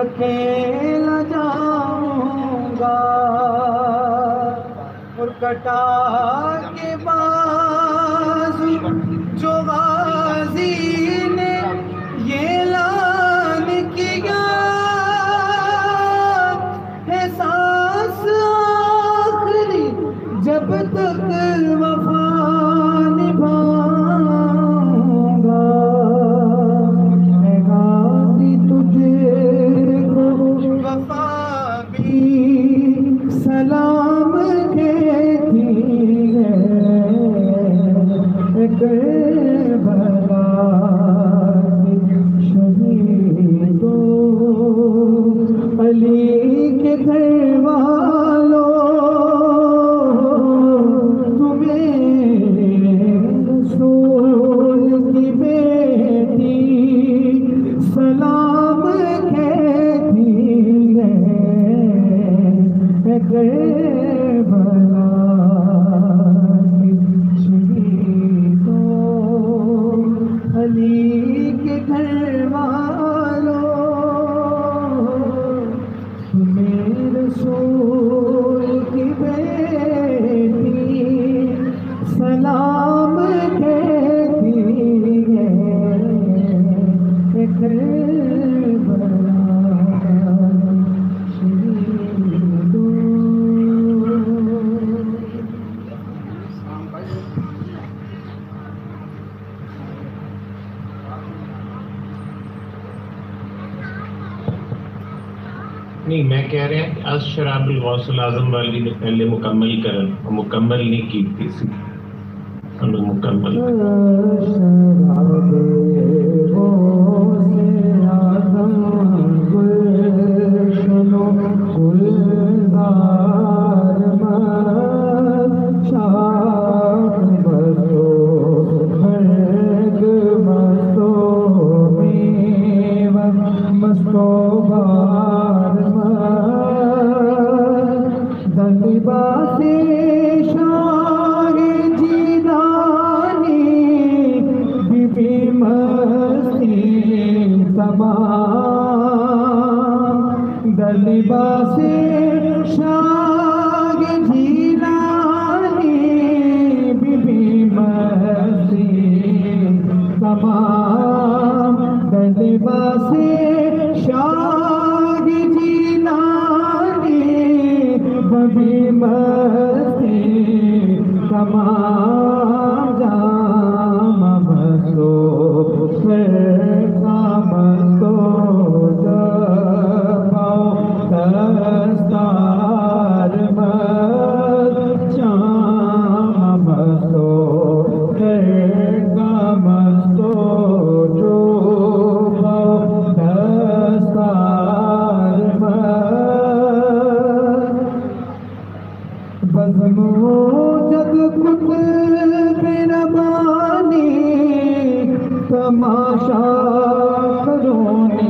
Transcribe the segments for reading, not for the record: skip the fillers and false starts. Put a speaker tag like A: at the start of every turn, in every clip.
A: اکیلا جاؤں گا، اور کٹا کے بازو جو غازی نے یہ اعلان کیا ہے، سانس آخری جب تک وفا نبھاؤں گا، اے غازی تجھے کو وفا بھی سلام کہتی ہے، کربلا کی شہیدوں، علی کے گھر والوں، تمہیں رسول کی بیٹی سلام کہتی ہے، کربلا کی شہیدوں، علی کے گھر والوں، تمہیں رسول کی بیٹی سلام کہتی ہے، کربلا شہیدوں۔
B: نہیں، میں کہہ رہا کہ از شراب الغوث العظم والی نے پہلے مکمل کرن، مکمل نہیں کی تھی، انہوں مکمل لباس شاہ جیلانی بی بی مسیح تمام، لباس شاہ جیلانی بی بی مسیح تمام، جام مسو مسو دستار جام مسو مسو جو دستار بزمو جگ کت ربانی تماشا کرونی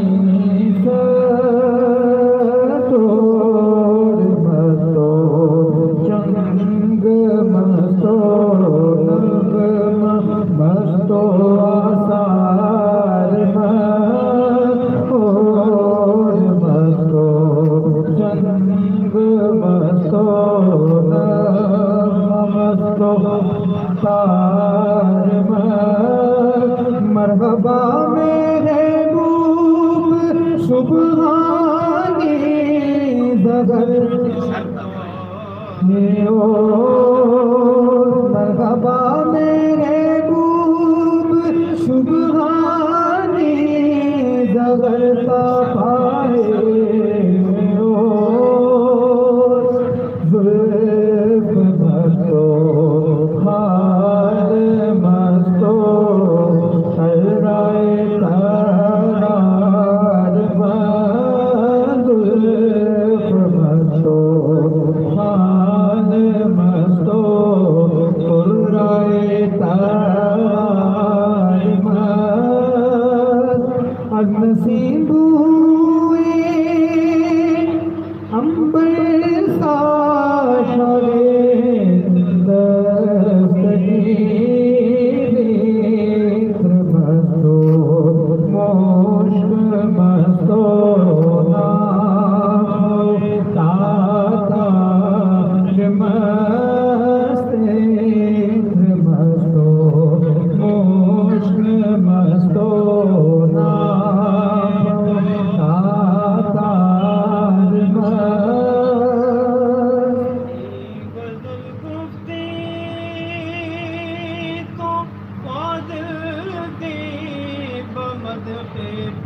B: مرحبا میرے محبوب سبحانی زغر مرحبا میرے محبوب سبحانی زغر صفائے زلف مستو خال مستو شہرائے ترار زلف مستو خال مستو شہرائے ترار از نسیم بوئے امبر سا مستو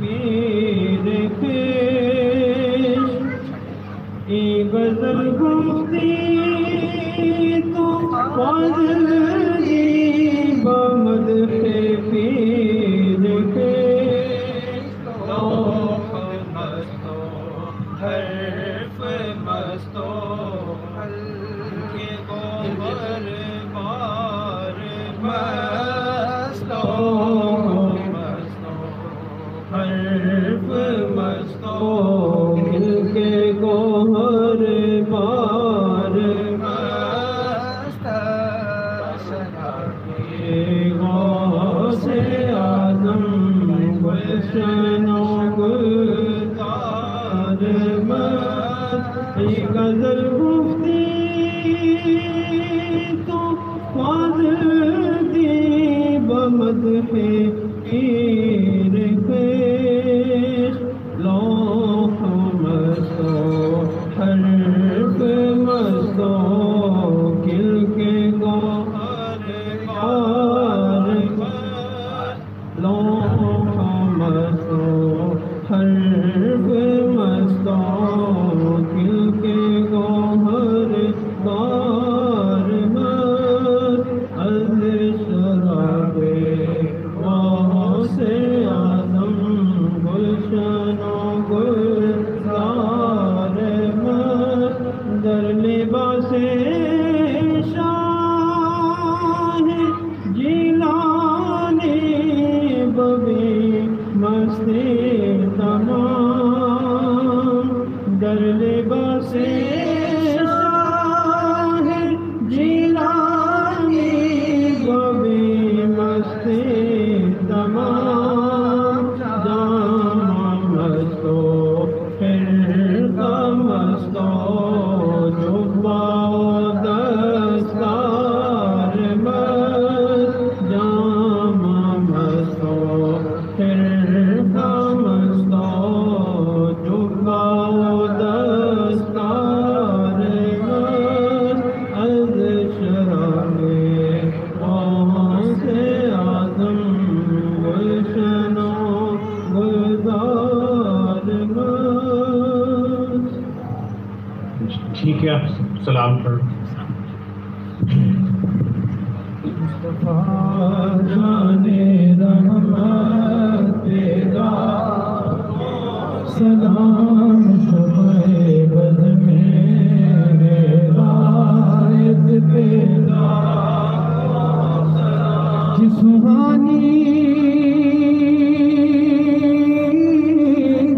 A: پیر پیش ای غزل گفتی تو فاضل دی بمدح پیر پیش لوح مستو حرف مستو کے گوہر بار مستو حرف مستو مل کے گوہر بار مست غوث اعظم گلشن و گلزار مست غزل گفتی تو فاضل دی بمدح پیر پیش لوح مستو حرف مستو کل کے گوہر بار لوح مستو حرف مستو کل کے گوہر بار مست از شراب غوث اعظم گلشن و گلزار مست در لباس شاہ جیلانی ببی مستی تمام در لباس شاہ جیلانی ببی مستی تمام جام مستو فرقہ مستو جبہ و دستار مست جام مستو فرقہ مستو جبہ و دستار مست از شراب غوث اعظم گلشن و گلزار مست
B: ٹھیک ہے، سلام پڑھ.
A: مصطفیٰ جان رحمت تیرا سلام شمع بز میرے رایت تیرا جس سہانی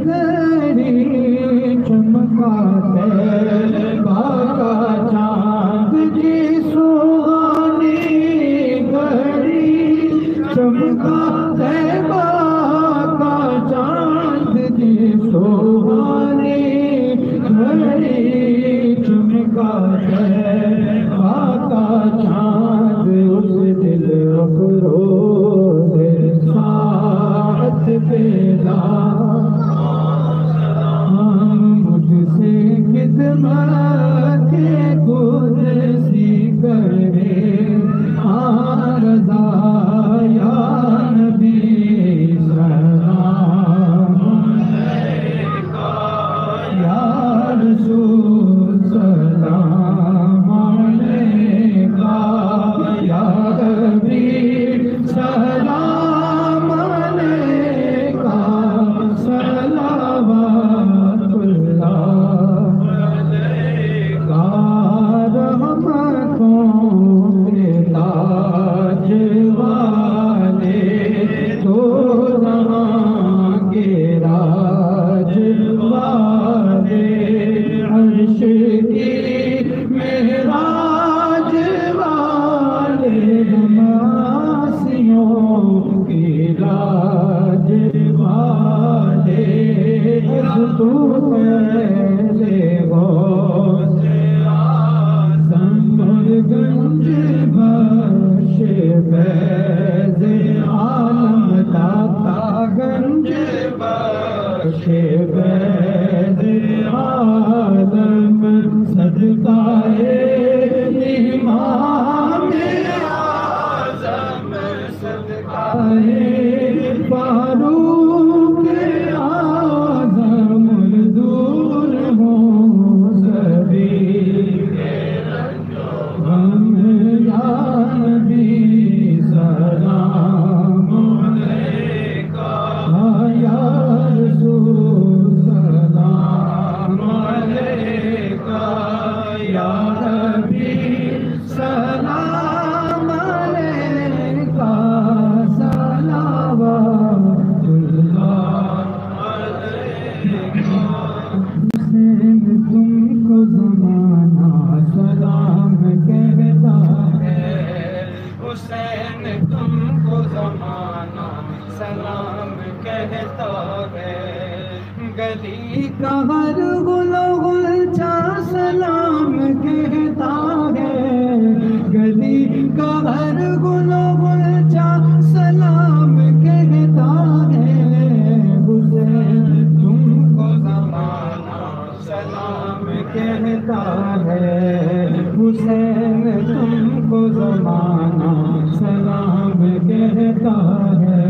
A: گھڑی چمکا طیبہ کا چاند جس سہانی گھڑی چمکا طیبہ کا چاند جس سہانی گھڑی چمکا طیبہ کا چاند اس دل افروز ساعت پیدا مجھ سے خدمت قدسی کرے رضا یا نبی سلام علیکہ یا رسول سلام علیکہ یا حبیب سلام علیکہ صلوات اللہ علیکہ رحمتوں کے تاج والے تو جہاں کے راج والے عرش کی معراج والے معاصیوں کی لاج والے تو پہلے غوث اعظم گنج بخش فیض عالم داتا گنج بخش فیض عالم صدقہ امام اعظم صدقہ فاروق کا ہر گل و غلچہ سلام کہتا ہے، گلی کا ہر گل و غلچہ سلام کہتا ہے، حسین تم کو زمانہ سلام کہتا ہے، حسین تم کو زمانہ سلام کہتا ہے،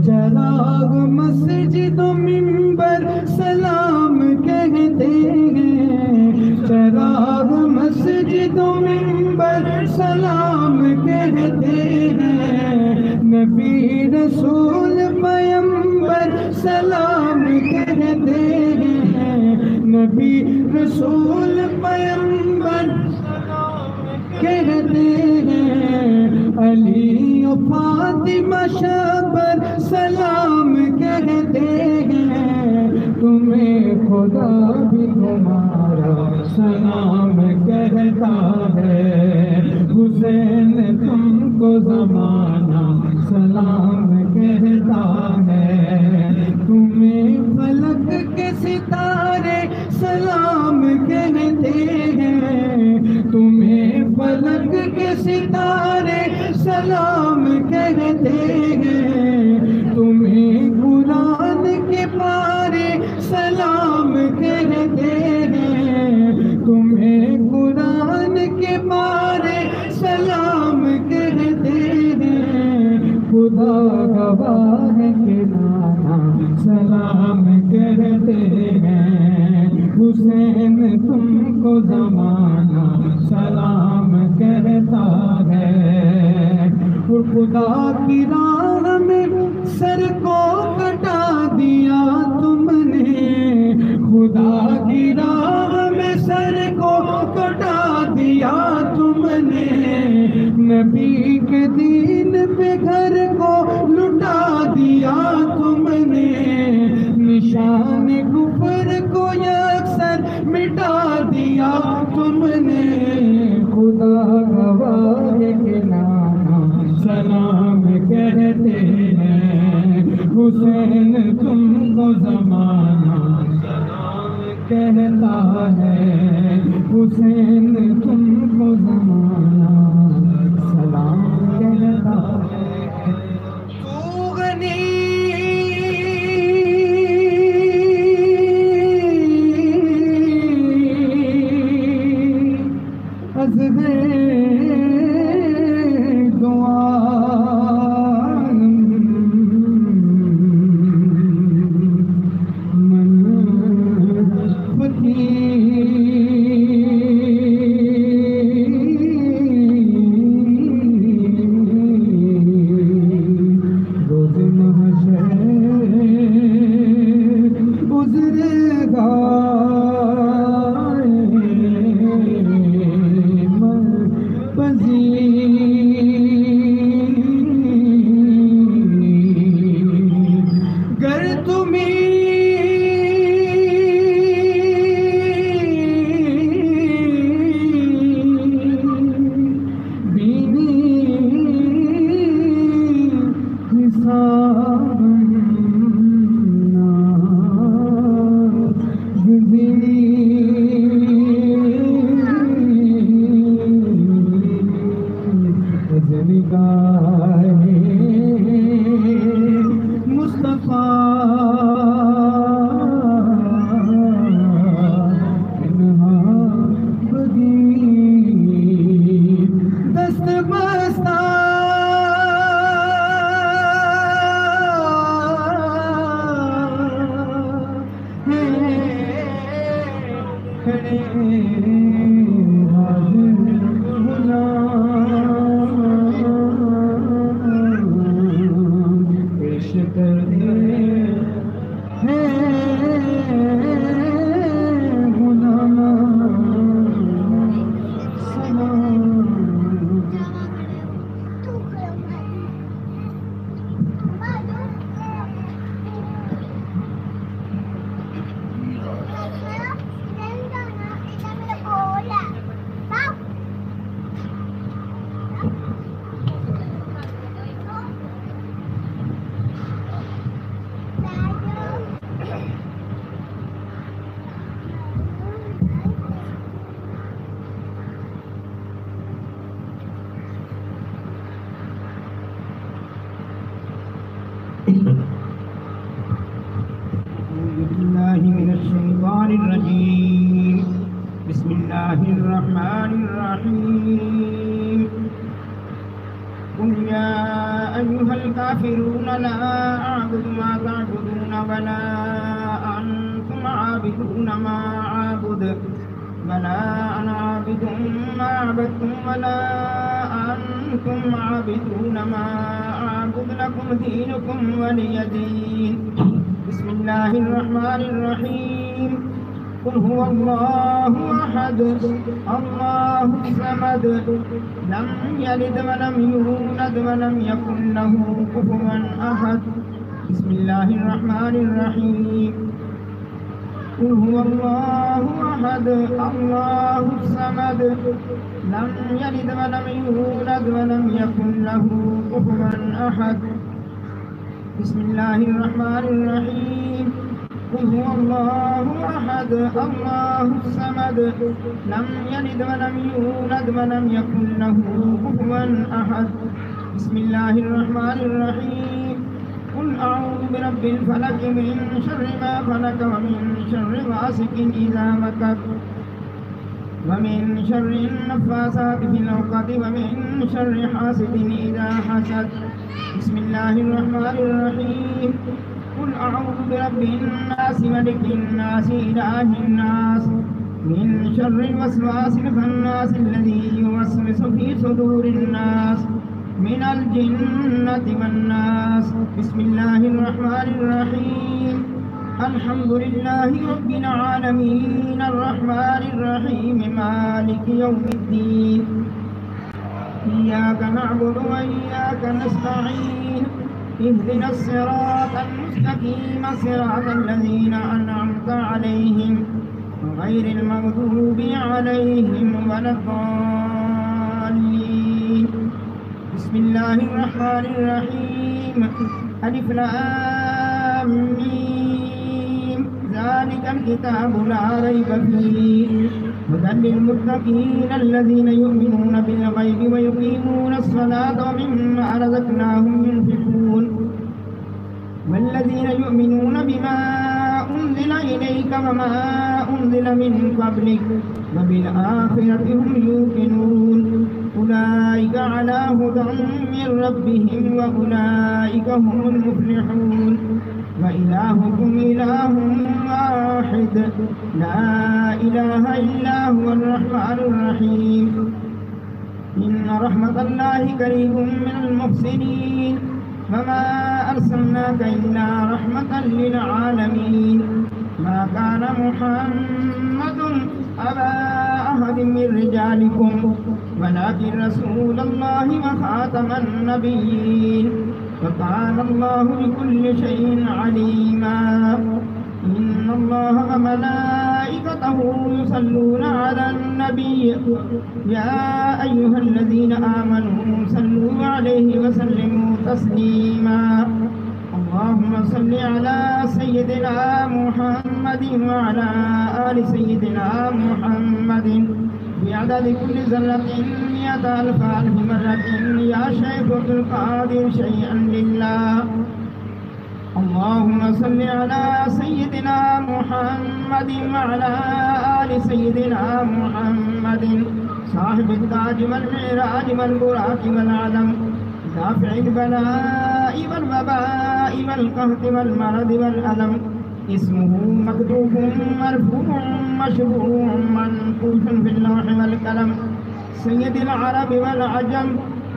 A: چراغ مسجد و منبر سلام کہتے ہیں، چراغ مسجد و منبر سلام کہتے ہیں، نبی رسول پیمبر سلام کہتے ہیں، نبی رسول پیمبر کہتے ہیں، علی و فاطمہ شبر سلام کہتے ہیں، تمہیں خدا بھی تمہارا سلام کہتا ہے، حسین تم کو زمانہ سلام کہتا ہے، تمہیں فلک کے ستارے سلام کہتے ہیں، تمہیں فلک کے ستارے سلام کہتے ہیں، تمہیں قرآن کے پارے سلام کہتے ہیں، تمہیں قرآن کے پارے سلام کہتے ہیں، خدا گواہ ہے کہ نانا سلام کہتے ہیں، حسین تم کو زمانہ سلام کہتا ہے، اور خدا کی راہ میں سر کو کٹا دیا تم نے، خدا کی راہ میں سر کو کٹا دیا تم نے، نبی کے دین پہ گھر کو لٹا دیا تم نے، نشان کفر کو یکسر مٹا دیا تم نے، خدا گواہ ہے کہ نانا سلام کہتے ہیں، حسین تم کو زمانہ سلام کہتا ہے، حسین تم کو زمانہ سلام کہتا ہے، تو غنی از بالله من الشيطان الرجيم. بسم الله الرحمن الرحيم. قل يا أيها الكافرون لا أعبد ما تعبدون ولا أنتم عابدون ما أعبد ولا أنا عابد ما عبدتم ولا أنتم عابدون ما أعبد لكم دينكم ولي دين. بسم الله الرحمن الرحيم. قل هو الله أحد الله الصمد لم يلد ولم يولد ولم يكن له كفوا أحد. بسم الله الرحمن الرحيم. قل هو الله أحد الله الصمد لم يلد ولم يولد ولم يكن له كفوا أحد. بسم الله الرحمن الرحيم. قل هو الله أحد الله الصمد لم يلد ولم يولد ولم يكن له كفوا أحد. بسم الله الرحمن الرحيم. قل أعوذ برب الفلق من شر ما خلق ومن شر غاسق إذا وقب ومن شر النفاثات في العقد ومن شر حاسد إذا حسد. بسم الله الرحمن الرحيم. قل أعوذ برب الناس ملك الناس إله الناس من شر الوسواس الخناس الذي يوسوس في صدور الناس من الجنة والناس. بسم الله الرحمن الرحيم. الحمد لله رب العالمين الرحمن الرحيم مالك يوم الدين. إياك نعبد وإياك نستعين اهدنا الصراط المستقيم صراط الذين أنعمت عليهم غير المغضوب عليهم ولا الضالين. بسم الله الرحمن الرحيم. ألف لام ميم ذلك الكتاب لا ريب فيه هدى للمتقين الذين يؤمنون بالغيب ويقيمون الصلاة ومما رزقناهم ينفقون والذين يؤمنون بما أنزل إليك وما أنزل من قبلك وبالآخرة هم يوقنون أولئك على هدى من ربهم وأولئك هم المفلحون. وإلهكم إله واحد لا إله إلا هو الرحمن الرحيم. إن رحمة الله قريب من المحسنين وما أرسلناك إلا رحمة للعالمين. ما كان محمد أبا أحد من رجالكم ولكن رسول الله وخاتم النبيين وكان الله بكل شيء عليما. إن الله وملائكته يصلون على النبي يا أيها الذين آمنوا صلوا عليه وسلموا تسليما. اللهم صل على سيدنا محمد وعلى آل سيدنا محمد بعدد كل ذرة 100,000 مرة يا شيخ عبد القادر شيئا لله. اللهم صل على سيدنا محمد وعلى آل سيدنا محمد صاحب التاج والمعراج والبراق والعلم دافع البلاء والوباء والقهط والمرض والألم. اسمه مكتوب مرفوع مشروع منقوش في اللوح والقلم. سيد العرب والعجم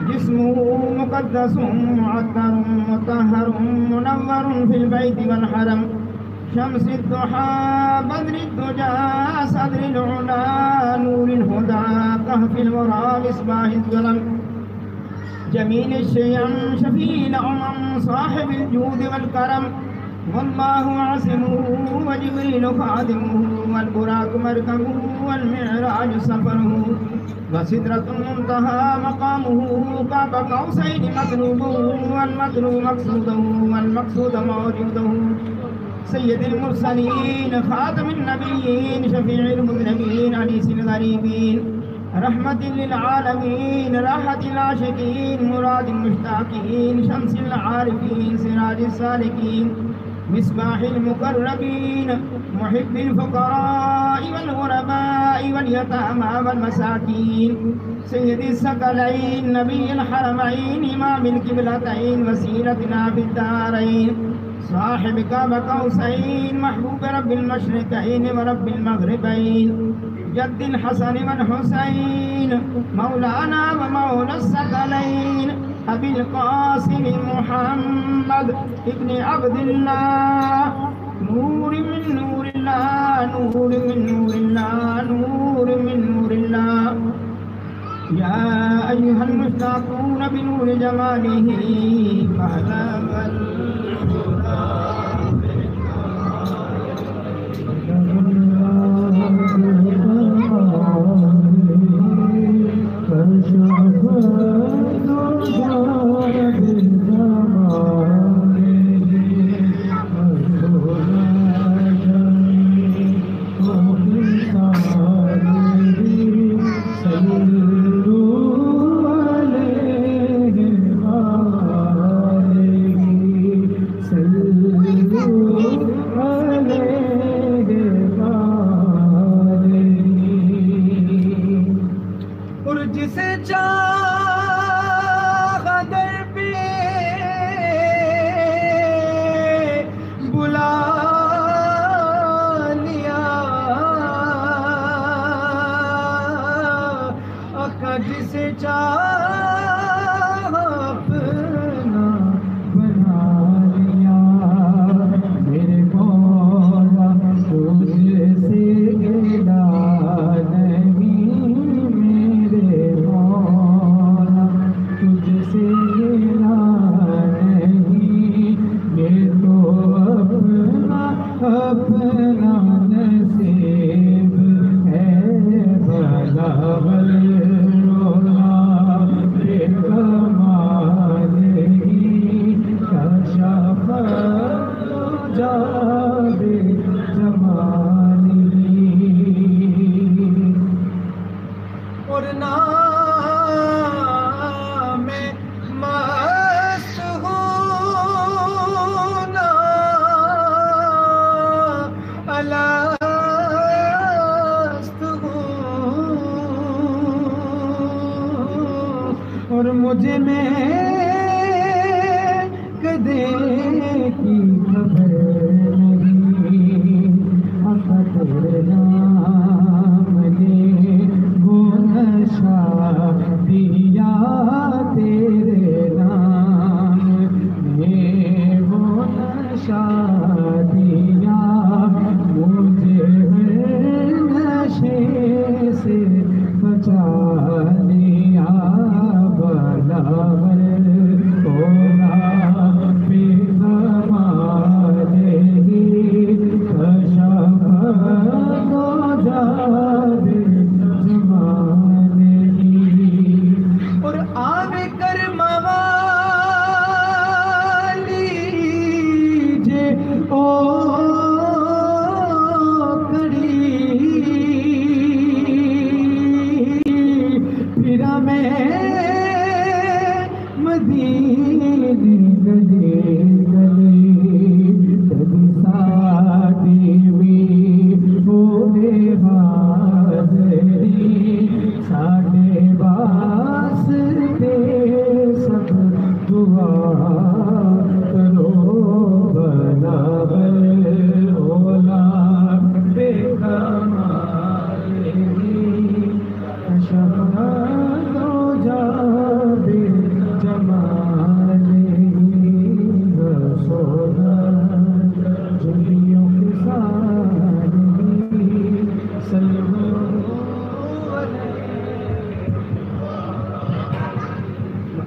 A: جسمه مقدس معطر مطهر منور في البيت والحرم. شمس الضحى بدر الدجى صدر العلا نور الهدى كهف الورى مصباح الظلم. جميل الشيم شفيع الأمم صاحب الجود والكرم. والله عاصمه وجبريل خادمه والبراق مركبه والمعراج سفره وسدرة المنتهى مقامه قاب قوسين مطلوبه والمطلوب مقصوده والمقصود موجوده. سيد المرسلين خاتم النبيين شفيع المذنبين أنيس الغريبين رحمة للعالمين، راحة العاشقين، مراد المشتاقين، شمس العارفين، سراج السالكين، مصباح المقربين، محب الفقراء والغرباء واليتامى والمساكين، سيد الثقلين، نبي الحرمين، إمام القبلتين، وسيلتنا في الدارين، صاحب كعب قوسين، محبوب رب المشرقين ورب المغربين، جد الحسن والحسين، مولانا ومولى الثقلين، أبي القاسم محمد ابن عبد الله، نور من نور الله، نور من نور الله، نور من نور الله. يا أيها المشتاقون بنور جماله فهذا
C: جسے چاہ اپنا بنا لیا، میرے مولا تجھ سے گلا نہیں، میرے مولا تجھ سے گلا نہیں، یہ تو اپنا اپنا نصیب ہے بھلا اور نام میں مست ہوں نا الست ہوں، اور مجھے میں کدے کی خبر نہیں، تیرے نام نے وہ نشہ دیا، تیرے نام نے وہ نشہ دیا، مجھے نشے سے بچا لیا، بلاور ہونا بے زمانے اور آب کرم والی جے او کڑی، پھر میں مدینے گلے گلے کبھی سادی ہوئی ہوئے حاضری، ساڈے واسطے سب دعا کرو، بلاور اولا بے کمالی، شفاعت ہو جائے جمالی، رسولہ جلیوں کے سارے سلام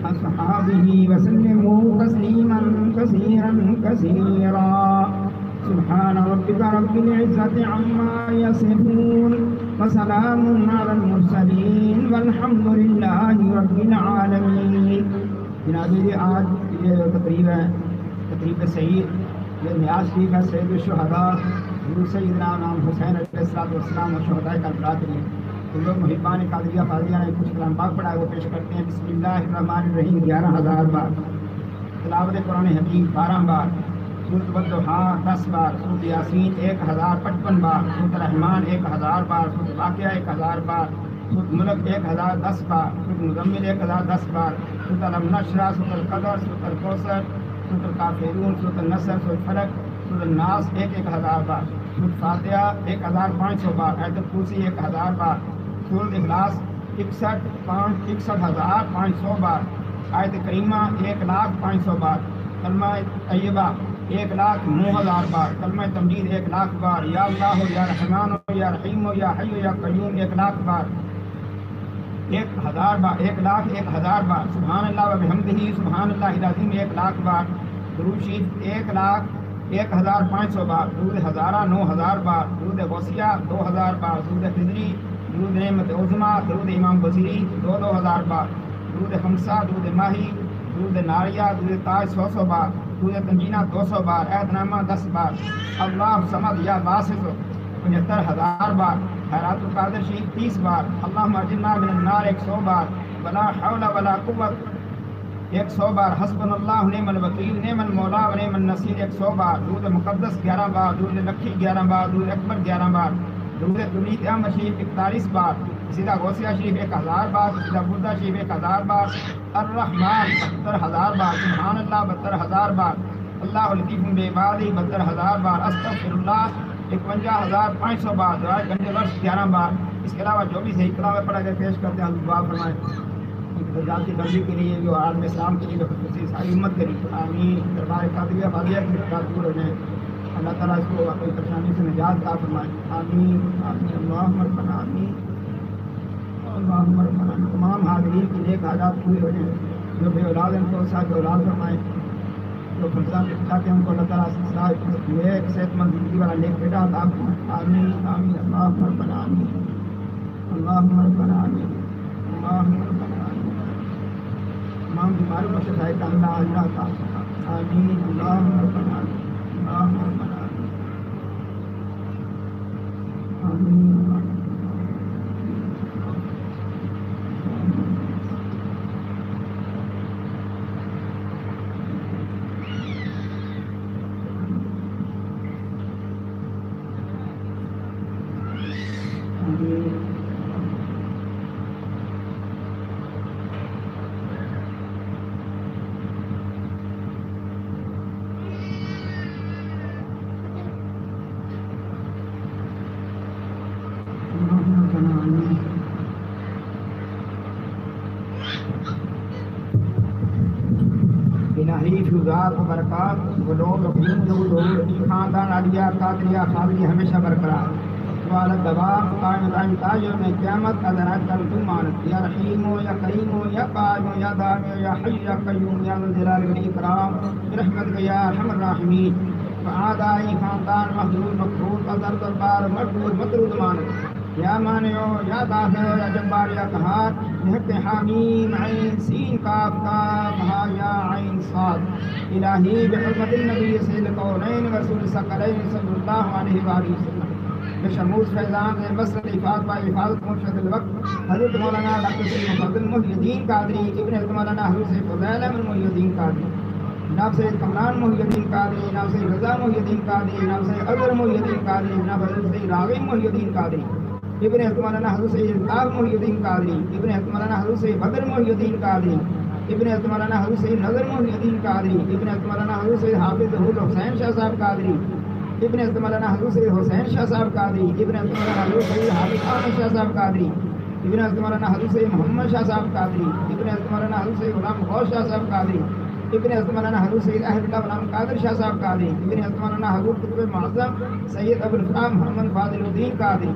A: أصحابه وسلموا تسليما كثيرا كثيرا. سبحان ربك رب العزة عما يصفون وسلام على المرسلين والحمد لله رب العالمين. جناب آج یہ تقریب سعید یہ نیاز شریف ہے، سید الشہداء حضور سیدنا امام حسین علیہ السلام و شہداء کربلا کے لیے تو لوگ محبان قادریہ فاضلیہ نے کچھ کلام پاک پڑھا ہے وہ پیش کرتے ہیں. بسم اللہ الرحمن الرحیم 11,000 بار. تلاوت قرآن حکیم 12 بار. سورۃ والضحیٰ 10 بار. سورۃ یاسین 1055 بار. سورۃ رحمان 1000 بار. سورۃ واقعہ 1000 بار. سورۃ ملک 1010 بار. سورۃ مزمل 1010 بار. سورۃ الم نشرح. سورۃ القدر. سورۃ الکوثر. سورۃ الکافرون. سورۃ النصر. سورۃ فلق. سورۃ الناس 1000 بار. سورۃ فاتحہ 1500 بار. آیت الکرسی 1000 بار. سورۃ اخلاص 61,500 بار. آیت کریمہ 1,05,000 بار. کلمہ طیبہ 1,09,000 بار. کلمہ تمجید 1,00,000 بار. یا اللہ یا رحمان یا رحیم یا حی یا قیوم 1,00,000 بار. 1,000 بار. 1,01,000 بار. سبحان اللہ و بحمدہ سبحان اللہ العظیم 1,00,000 بار. درود شریف 1,01,500 بار. درود ہزارہ 9,000 بار. درود غوثیہ 2,000 بار. درود خضری. درود نعمت عظمیٰ. درود امام وزیری 2,000 بار. درود خمسہ. درود ماہی. درود ناریہ. درود تاج 100 بار. درود تنجینہ 200 بار. عہد نامہ 10 بار. اللہ صمد یا باسط 75,000 بار. خیرات القادر شریف 30 بار. اللہم اجرنا من النار 100 بار. ولا حول ولا قوت 100 بار. حسبنا اللہ نعم الوکیل نعم المولا و نعم النصیر 100 بار. درود مقدس 11 بار. درود لکھی 11 بار. درود اکبر 11 بار. درود تبلیغ احمد شریف 41 بار. سیدھا غوثیہ شریف 1000 بار. سیدھا بردہ شریف 1000 بار. الرحمن 72,000 بار. سبحان اللہ 72,000 بار. اللہ لطیف بعبادہ 72,000 بار. استغفر اللہ 51,500 بار. دعائے گنج ورش 11 بار. اس کے علاوہ جو بھی صحیح کلام پڑھا کر پیش کرتے ہیں دعا فرمائیں درجات کی بندی کے لیے جو عالم اسلام کے لیے خصوصی ساری امت کے لیے. آمین. دربار قادریہ فاضلیہ کی برکات دور ہو جائیں. اللہ تعالیٰ اس کو کوئی پریشانی سے نجات عطا فرمائے. آمین آمین. اللہم ربنا آمین. اللہم ربنا آمین. تمام حاضرین کی نیک حاجات پوری ہو جائیں. جو بے اولاد ہیں ان کو صاحب اولاد فرمائیں. جو فرزند چاہتے ہیں ان کو اللہ تعالیٰ صاحب نیک صحت مند زندگی والا نیک بیٹا عطا فرمائے. آمین آمین. اللہم ربنا آمین. اللہم ربنا آمین. اللہم ربنا آمین. تمام بیماریوں کو شفا کاملہ عاجلہ عطا فرمائے. آمین. اللہم ربنا آمین. اللہم ربنا آمین. آمین. الہی فیوزات و برکات ولور خاندان عالیہ قادریہ فاضلیہ ہمیشہ برقرار. والد دوام قائم دائم تاج میں قیامت ادرات کر تم مانت. یا رحیم ہو یا کریم ہو یا قائم ہو یا دائم ہو یا حی یا قیوم یا ذو الجلال والاکرام برحمتک یا ارحم الراحمین. فآدائی خاندان محضور مقبول قدر دربار مقبول مطرود مانت. یا مانعو یا دافع یا جبار یا قہار بحق حامیم عین سین کاف کاف ہا یا عین صاد. الہی بحرمت النبی سید القولین ورسول الثقلین صلی اللہ علیہ وآلہ وسلم. بشموس فیضان مصر فاطمہ حفاظت مرشد الوقت حضرت مولانا ڈاکٹر سید مفضل محی الدین قادری ابن حضرت مولانا حضرت سید فضیل احمد محی الدین قادری جناب سید کمران محی الدین قادری جناب سید رضا محی الدین قادری جناب سید اظہر محی الدین قادری جناب حضرت سید راغب محی الدین قادری ابن حضرت مولانا حضرت سید الطاف محی الدین قادری ابن حضرت مولانا حضرت سید بدر محی الدین قادری ابن حضرت مولانا حضرت سید نظر محی الدین قادری ابن حضرت مولانا حضرت سید حافظ ظہور حسین شاہ صاحب قادری ابن حضرت مولانا حضرت سید حسین شاہ صاحب قادری ابن حضرت مولانا حضرت سید حافظ احمد شاہ صاحب قادری ابن حضرت مولانا حضرت سید محمد شاہ صاحب قادری ابن حضرت مولانا حضرت سید غلام غوث شاہ صاحب قادری ابن حضرت مولانا حضرت سید احمد اللہ غلام قادر شاہ صاحب قادری ابن حضرت مولانا حضرت قطب معظم سید ابو الفرام محمد فاضل الدین قادری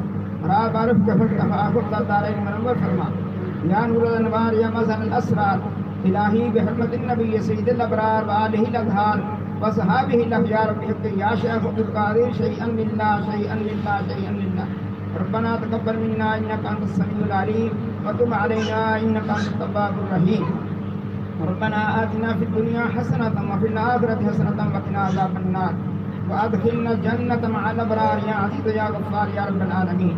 A: راب عارف کفر تفاخر دارین منور فرما. یا نور الانوار یا مظہر الاسرار الہی بحرمت النبی سید الابرار وآلہ الاطہار وصحابہ الاخیار بحق یا شیخ عبد القادر شیئا للہ شیئا للہ شیئا للہ. ربنا تقبل منا انک انت السمیع العلیم وتب علینا انک انت التواب الرحیم. ربنا آتنا فی الدنیا حسنة وفی الآخرة حسنة وقنا عذاب النار وادخلنا الجنة مع الابرار یا عزیز یا غفار یا رب العالمین.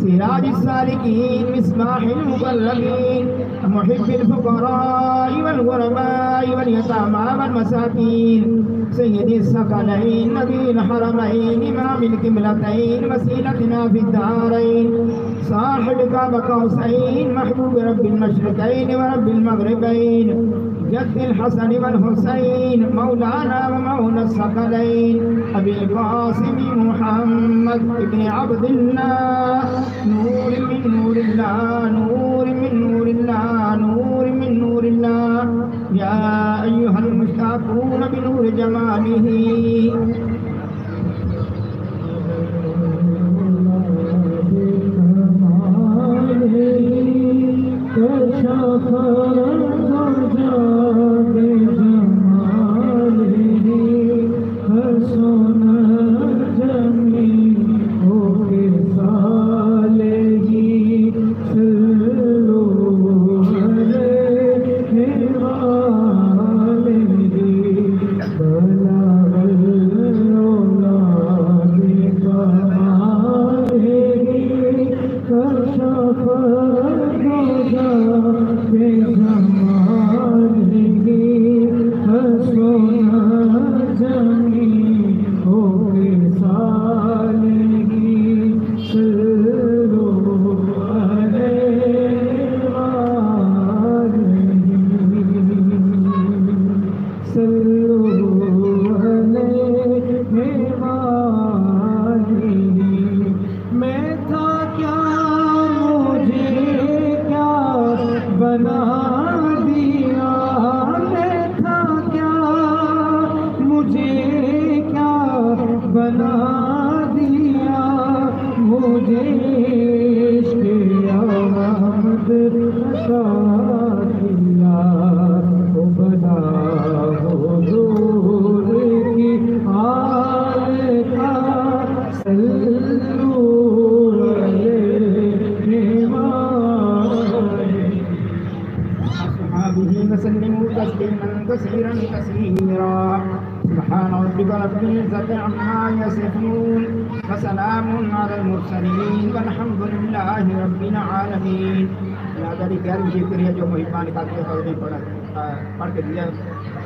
A: سراج السالكين مصباح المقربين محب الفقراء والغرباء واليتامى والمساكين سيد الثقلين نبي الحرمين إمام القبلتين وسيلتنا في الدارين صاحب كعب قوسين محبوب رب المشرقين ورب المغربين جد الحسن والحسين مولانا ومولى الثقلين أبي القاسم محمد ابن عبد الله نور من نور الله نور من نور الله نور من نور الله يا أيها المشتاقون بنور جماله كثيرا كثيرا سبحان ربك رب العزة عما يصفون وسلام على المرسلين والحمد لله رب العالمين. جو محبان پڑھ کے دیا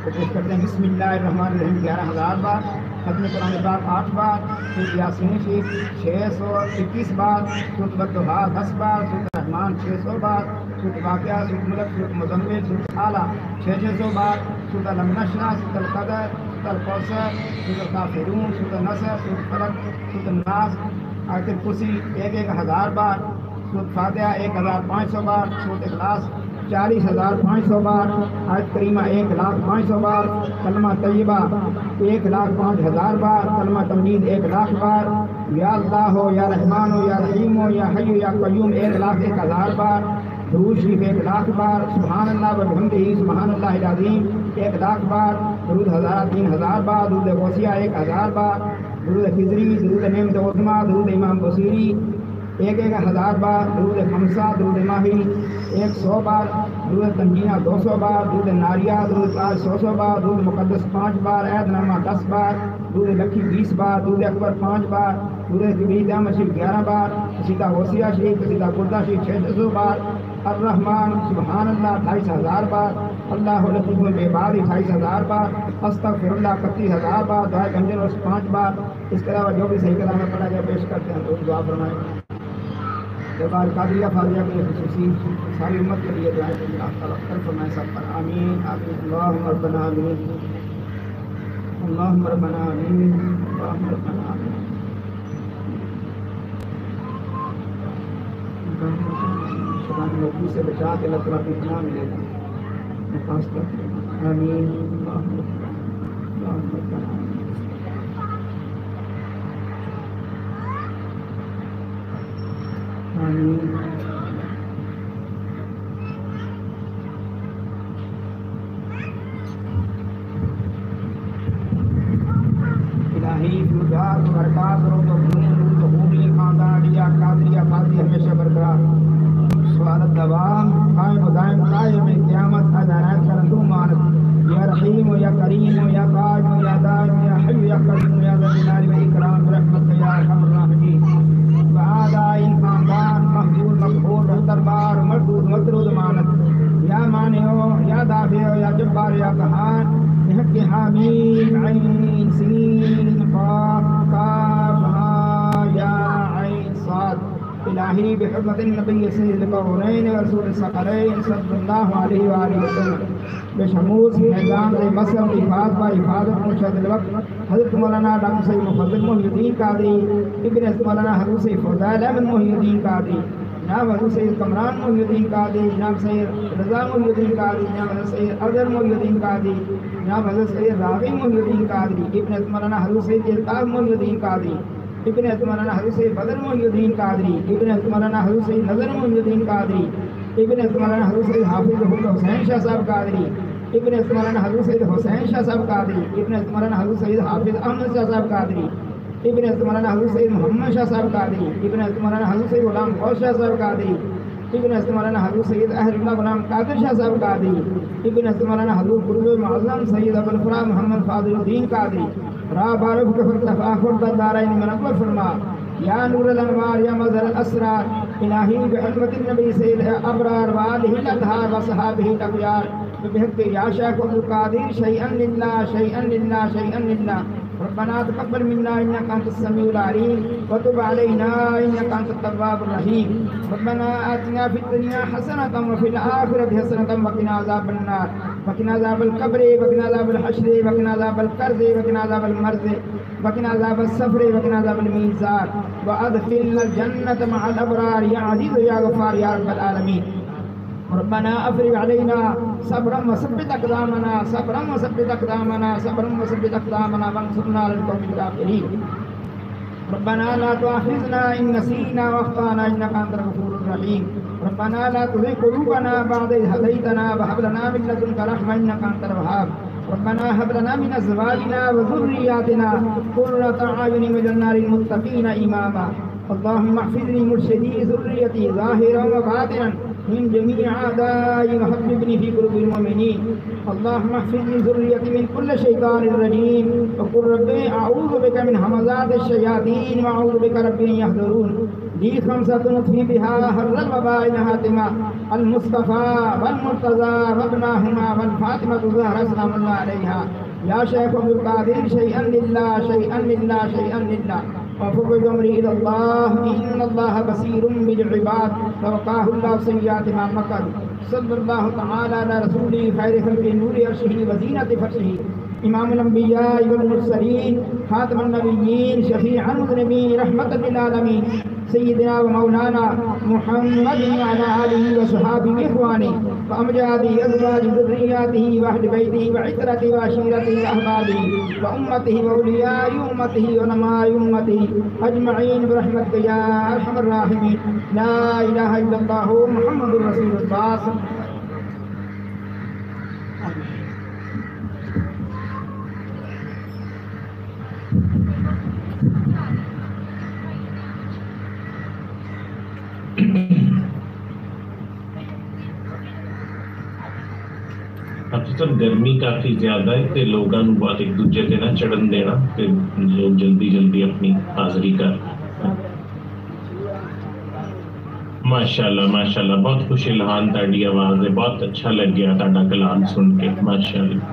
A: کوشش کرتے ہیں. بسم اللہ الرحمن الرحیم 11,000 بار، ختم قرآن پاک 8 بار، سورۃ یاسین شریف 621 بار، سورۃ الضحیٰ 10 بار، سورۃ الرحمن 600 بار، سورۃ واقعہ، سورۃ ملک، سورۃ مزمل، سورۃ اعلیٰ 600 بار، سورۃ علم نشرح، سورۃ القدر، سورۃ الکوثر، سورۃ الکافرون، سورۃ النصر، سورۃ فلق، سورۃ الناس، آیت الکرسی 1000 بار، سورۃ فاتحہ 1500 بار، سورۃ اخلاص 40,500 بار، آیت کریمہ 1,05,000 بار، کلمہ طیبہ 1,05,000 بار، کلمہ تمجید 1,00,000 بار، یا اللہ ہو یا رحمان ہو یا رحیم ہو یا حی یا قیوم 1,01,000 بار، درود شریف 1,00,000 بار، سبحان اللہ و بحمدہ سبحان اللہ العظیم 1,00,000 بار، درود ہزارہ 3,000 بار، درود غوثیہ 1,000 بار، درود خضری، درود نعمت عظمیٰ، درود امام بصیری 1,000 بار، درود خمسہ، درود ماہی 100 بار، درود تنجینہ 200 بار، درود ناریہ، درود تاج 100 بار، درود مقدس 5 بار، عہد نامہ 10 بار، درود لکھی 20 بار، درود اکبر 5 بار، درود جبریل احمد شریف 11 بار، قصیدہ غوثیہ شریف، قصیدہ بردہ شریف 600 بار، الرحمن سبحان اللہ 28,000 بار، اللہ لطیف بعباد 28,000 بار، استغفر اللہ 31,000 بار، دعائے گنجن اور 5 بار. اس کے علاوہ جو بھی صحیح کلام میں پڑھا گیا پیش کرتے ہیں تو دعا فرمائیں. دربار قادریہ فاضلیہ کے لیے خصوصی ساری امت کے لیے دعائیں کریں. آپ تعالیٰ کرم فرمائیں سب پر. آمین آمین. اللہم ربنا آمین، اللہم ربنا آمین، اللہم ربنا آمین. شیطان نوکری سے بچا کے اللہ تعالیٰ کی پناہ ملے گا. آمین. اللہم ربنا آمین. الہی فیوزات برکات رو تو خوبی خاندانیہ قادریہ فاضی ہمیشہ برقرار سوالت دوام قائم و دائم قائم قیامت ادارات کرندو مانت. یا رحیم و یا کریم و یا قائم و یا دائم یا حی و یا قدیم و یا ذل جلال و اکرام برحمت یا ارحم الراحمین. وآدائی خاندان دافع یا جبار یا قہار بحق حامیم عین سین قاف کاف ہا یا عین صاد الہی بحرمت النبی سید القرنین ورسول الثقلین صلی اللہ علیہ وآلہ وسلم بشمول فیضان سے مسلم حفاظ با حفاظت مرشد الوقت حضرت مولانا ڈاکٹر سید مفضل محی الدین قادری ابن مولانا حضرت سید فضائل احمد محی الدین قادری جناب حضرت سید کمران محی الدین قادری جناب سید رضا محی الدین قادری جناب حضرت سید افضل محی الدین قادری جناب حضرت سید راغب محی الدین قادری ابن مولانا حضرت سید الطاف محی الدین قادری ابن مولانا حضرت سید بدر محی الدین قادری ابن مولانا حضرت سید نظر محی الدین قادری ابن مولانا حضرت سید حافظ حسین شاہ صاحب قادری ابن مولانا حضرت سید حسین شاہ صاحب قادری ابن مولانا حضرت سید حافظ احمد شاہ صاحب قادری ابن مولانا حضرت سید محمد شاہ صاحب قادری ابن مولانا حضرت سید غلام غوث شاہ صاحب قادری ابن مولانا حضرت سید اہل اللہ غلام قادر شاہ صاحب قادری ابن مولانا حضرت قطب معظم سید ابو الفرا محمد فاضل الدین قادری را بارف کفر تفاخر در دارین منور فرما یا نور الانوار یا مظہر الاسرار الہی بحرمت النبی سید ابرار وآلہ الاطہار وصحابہ الاخیار بحق یا شیخ عبد القادر شیئا للہ شیئا للہ شیئا للہ ربنا تقبل منا انك انت السميع العليم وتب علينا انك انت التواب الرحيم ربنا آتنا في الدنيا حسنة وفي الآخرة حسنة وقنا عذاب النار وقنا عذاب القبر وقنا عذاب الحشر وقنا عذاب القرض وقنا عذاب المرض وقنا عذاب السفر وقنا عذاب الميزان وادخلنا الجنة مع الأبرار يا عزيز يا غفار يا رب العالمين ربنا افرغ علينا صبرا وثبت اقدامنا صبرا وثبت اقدامنا صبرا وثبت اقدامنا وانصرنا على القوم الكافرين ربنا لا تؤاخذنا ان نسينا واخطانا انك انت الغفور الرحيم ربنا لا تزغ قلوبنا بعد إذ هديتنا وهب لنا من لدنك رحمة انك انت الوهاب ربنا هب لنا من ازواجنا وذرياتنا قرة اعين واجعلنا للمتقين اماما اللهم احفظني مرشدي ذريتي ظاهرا وباطنا من جميع أعدائي وحببني في قلوب المؤمنين اللهم احفظني ذريتي من كل شيطان رجيم وقل رب أعوذ بك من همزات الشياطين وأعوذ بك رب أن يحضرون لي خمسة نطفي بها حر الوباء الهاتمة المصطفى والمرتضى وابناهما والفاطمة الزهراء سلام الله عليها يا شيخ عبد القادر شيئا لله شيئا لله شيئا لله وفوض امري الى الله ان الله بصير بالعباد فوقاه الله سيئات ما مكر صلى الله تعالى على رسوله خير خلق نور عرشه وزينة فرشه امام الانبياء والمرسلين خاتم النبيين شفيع المذنبين رحمة للعالمين سيدنا ومولانا محمد وعلى آله وصحابه إخوانه وأمجاده أزواج ذرياته وأهل بيته وعترته وعشيرته وأحبابه وأمته وأولياء أمته ونماء أمته أجمعين برحمتك يا أرحم الراحمين لا إله إلا الله محمد رسول الله.
B: اب تو گرمی کافی زیادہ ہے تے لوگوں کو بہت ایک دوجے تے نہ چڑھن دینا تے لوگ جلدی جلدی اپنی حاضری کر. ماشاءاللہ ماشاءاللہ بہت خوش الہان تاڑی آواز ہے, بہت اچھا لگ گیا تاڑا کلام سن کے. ماشاءاللہ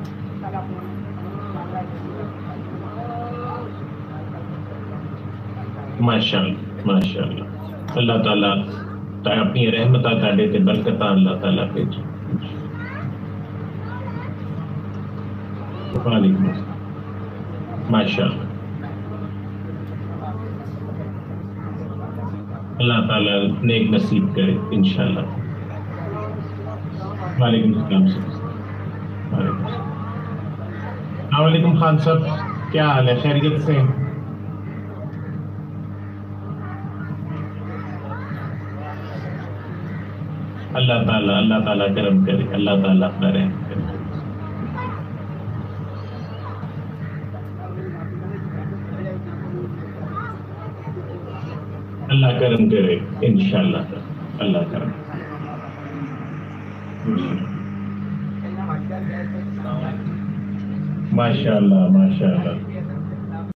B: ماشاءاللہ ماشاءاللہ. اللہ تعالیٰ اپنی رحمتہ تاڑے تے برکتہ اللہ تعالیٰ بھیجے. وعلیکم السلام. ماشاءاللہ اللہ تعالیٰ نیک نصیب کرے انشاءاللہ. وعلیکم السلام. وعلیکم السلام. السلام علیکم خان صاحب, کیا حال ہے؟ خیریت سے؟ اللہ تعالیٰ کرم کرے, اللہ تعالیٰ اپنا رحم کرے. اللہ کرم کرے انشاءاللہ. اللہ کرم. ماشاءاللہ ماشاءاللہ.